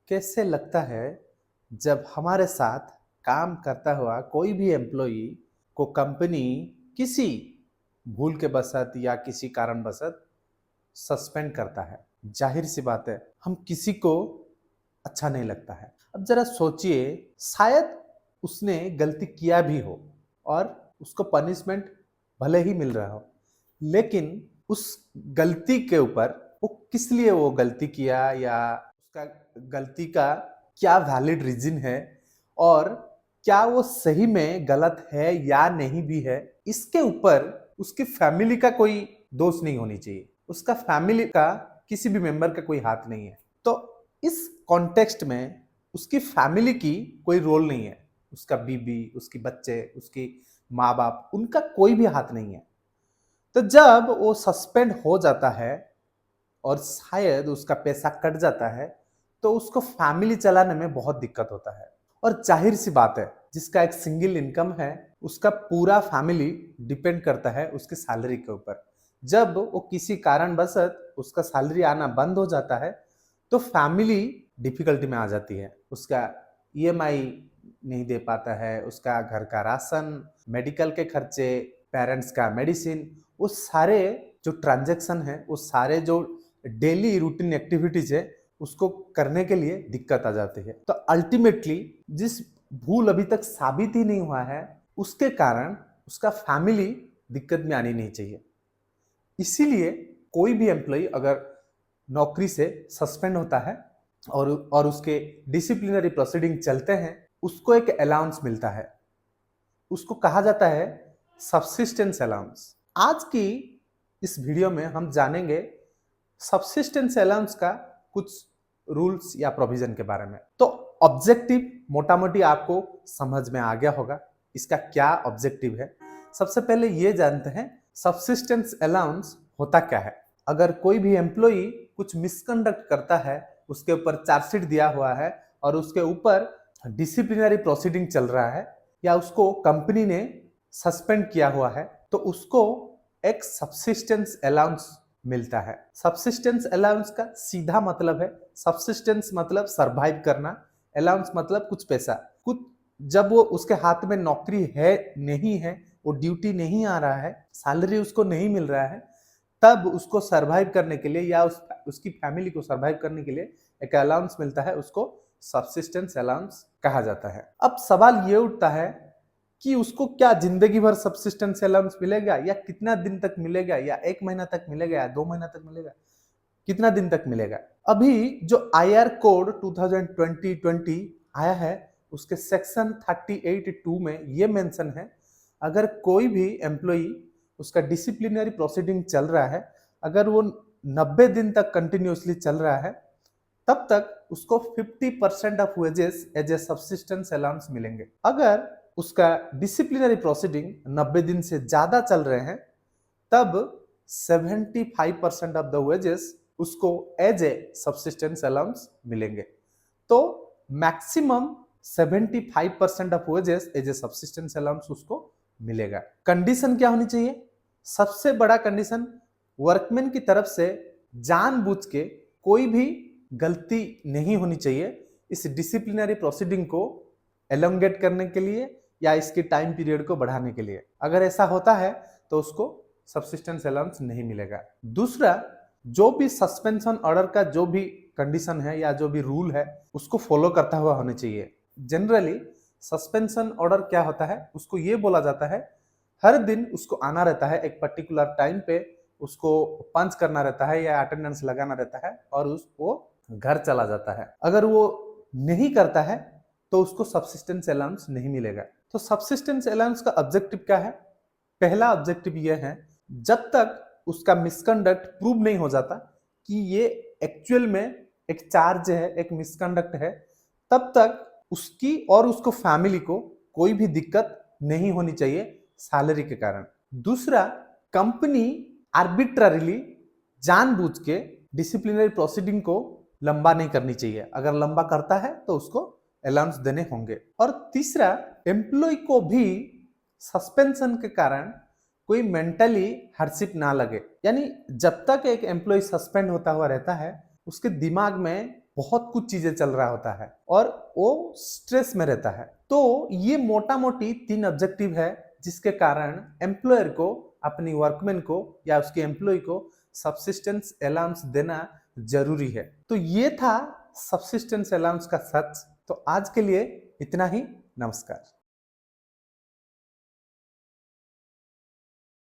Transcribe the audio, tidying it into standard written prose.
कैसे लगता है जब हमारे साथ काम करता हुआ कोई भी एम्प्लॉई को कंपनी किसी भूल के बशत या किसी कारणवशत सस्पेंड करता है। जाहिर सी बात है, हम किसी को अच्छा नहीं लगता है। अब जरा सोचिए, शायद उसने गलती किया भी हो और उसको पनिशमेंट भले ही मिल रहा हो, लेकिन उस गलती के ऊपर वो किस लिए वो गलती किया या उसका गलती का क्या वैलिड रीजन है और क्या वो सही में गलत है या नहीं भी है, इसके ऊपर उसकी फैमिली का कोई दोष नहीं होनी चाहिए। उसका फैमिली का किसी भी मेंबर का कोई हाथ नहीं है। तो इस कॉन्टेक्स्ट में उसकी फैमिली की कोई रोल नहीं है। उसका बीबी, उसकी बच्चे, उसकी माँ बाप, उनका कोई भी हाथ नहीं है। तो जब वो सस्पेंड हो जाता है और शायद उसका पैसा कट जाता है, तो उसको फैमिली चलाने में बहुत दिक्कत होता है। और जाहिर सी बात है, जिसका एक सिंगल इनकम है, उसका पूरा फैमिली डिपेंड करता है उसकी सैलरी के ऊपर। जब वो किसी कारणवशत उसका सैलरी आना बंद हो जाता है, तो फैमिली डिफिकल्टी में आ जाती है। उसका ईएमआई नहीं दे पाता है, उसका घर का राशन, मेडिकल के खर्चे, पेरेंट्स का मेडिसिन, वो सारे जो ट्रांजैक्शन है, वो सारे जो डेली रूटीन एक्टिविटीज है, उसको करने के लिए दिक्कत आ जाती है। तो अल्टीमेटली जिस भूल अभी तक साबित ही नहीं हुआ है, उसके कारण उसका फैमिली दिक्कत में आनी नहीं चाहिए। इसीलिए कोई भी एम्प्लॉय अगर नौकरी से सस्पेंड होता है और उसके डिसिप्लिनरी प्रोसीडिंग चलते हैं, उसको एक अलाउंस मिलता है। उसको कहा जाता है सब्सिस्टेंस अलाउंस। आज की इस वीडियो में हम जानेंगे सब्सिस्टेंस अलाउंस का कुछ रूल्स या प्रोविजन के बारे में। तो ऑब्जेक्टिव मोटा मोटी आपको समझ में आ गया होगा, इसका क्या ऑब्जेक्टिव है। सबसे पहले ये जानते हैं सब्सिस्टेंस अलाउंस होता क्या है। अगर कोई भी एम्प्लॉई कुछ मिसकंडक्ट करता है, उसके ऊपर चार्जशीट दिया हुआ है और उसके ऊपर डिसिप्लिनरी प्रोसीडिंग चल रहा है या उसको कंपनी ने सस्पेंड किया हुआ है, तो उसको एक सब्सिस्टेंस अलाउंस मिलता है। सब्सिस्टेंस अलाउंस का सीधा मतलब है, सब्सिस्टेंस मतलब सरवाइव करना, अलाउंस मतलब कुछ पैसा। कुछ जब वो उसके हाथ में नौकरी है नहीं है, वो ड्यूटी नहीं आ रहा है, सैलरी उसको नहीं मिल रहा है, तब उसको सरवाइव करने के लिए या उसकी फैमिली को सरवाइव करने के लिए एक अलाउंस मिलता है, उसको सब्सिस्टेंस अलाउंस कहा जाता है। अब सवाल ये उठता है कि उसको क्या जिंदगी भर सब्सिस्टेंस अलाउंस मिलेगा या कितना दिन तक मिलेगा, या 1 महीना तक मिलेगा या 2 महीना तक मिलेगा, कितना दिन तक मिलेगा। अभी जो आईआर कोड 2020 आया है, उसके सेक्शन 38(2) में ये मेंशन है, अगर कोई भी एम्प्लॉई उसका डिसिप्लिनरी प्रोसीडिंग चल रहा है, अगर वो 90 दिन तक कंटिन्यूसली चल रहा है, तब तक उसको 50% of wages as a subsistence allowance मिलेंगे। अगर उसका डिसिप्लिनरी प्रोसीडिंग 90 दिन से ज्यादा चल रहे हैं, तब 75% ऑफ द वेजेस उसको एज ए सब्सिस्टेंस अलाउंस मिलेंगे। तो maximum 75% of wages as a subsistence allowance उसको मिलेगा। कंडीशन क्या होनी चाहिए? सबसे बड़ा कंडीशन, वर्कमैन की तरफ से जानबूझ के कोई भी गलती नहीं होनी चाहिए इस डिसिप्लिनरी प्रोसीडिंग को एलोंगेट करने के लिए या इसके टाइम पीरियड को बढ़ाने के लिए। अगर ऐसा होता है तो उसको सब्सिस्टेंस अलाउंस नहीं मिलेगा। दूसरा, जो भी सस्पेंशन ऑर्डर का जो भी कंडीशन है या जो भी रूल है, उसको फॉलो करता हुआ होना चाहिए। जनरली सस्पेंशन ऑर्डर क्या होता है, उसको ये बोला जाता है हर दिन उसको आना रहता है, एक पर्टिकुलर टाइम पे उसको पंच करना रहता है या अटेंडेंस लगाना रहता है और उसको घर चला जाता है। अगर वो नहीं करता है तो उसको सब्सिस्टेंस अलाउंस नहीं मिलेगा। तो सब्सिस्टेंस अलाउंस का ऑब्जेक्टिव क्या है? पहला ऑब्जेक्टिव ये है, जब तक उसका मिसकंडक्ट प्रूव नहीं हो जाता कि ये एक्चुअल में एक चार्ज है, एक मिसकंडक्ट है, तब तक उसकी और उसको फैमिली को कोई भी दिक्कत नहीं होनी चाहिए सैलरी के कारण। दूसरा, कंपनी आर्बिट्ररीली जानबूझ के डिसिप्लिनरी प्रोसीडिंग को लंबा नहीं करनी चाहिए। अगर लंबा करता है तो उसको अलाउंस देने होंगे। और तीसरा, एम्प्लॉय को भी सस्पेंशन के कारण कोई मेंटली हार्डशिप ना लगे। यानी जब तक एक एम्प्लॉय सस्पेंड होता हुआ रहता है, उसके दिमाग में बहुत कुछ चीजें चल रहा होता है और वो स्ट्रेस में रहता है। तो ये मोटा मोटी 3 ऑब्जेक्टिव है जिसके कारण एम्प्लॉयर को अपनी वर्कमैन को या उसके एम्प्लॉय को सब्सिस्टेंस अलाउंस देना जरूरी है। तो ये था सब्सिस्टेंस अलाउंस का सच। तो आज के लिए इतना ही। नमस्कार।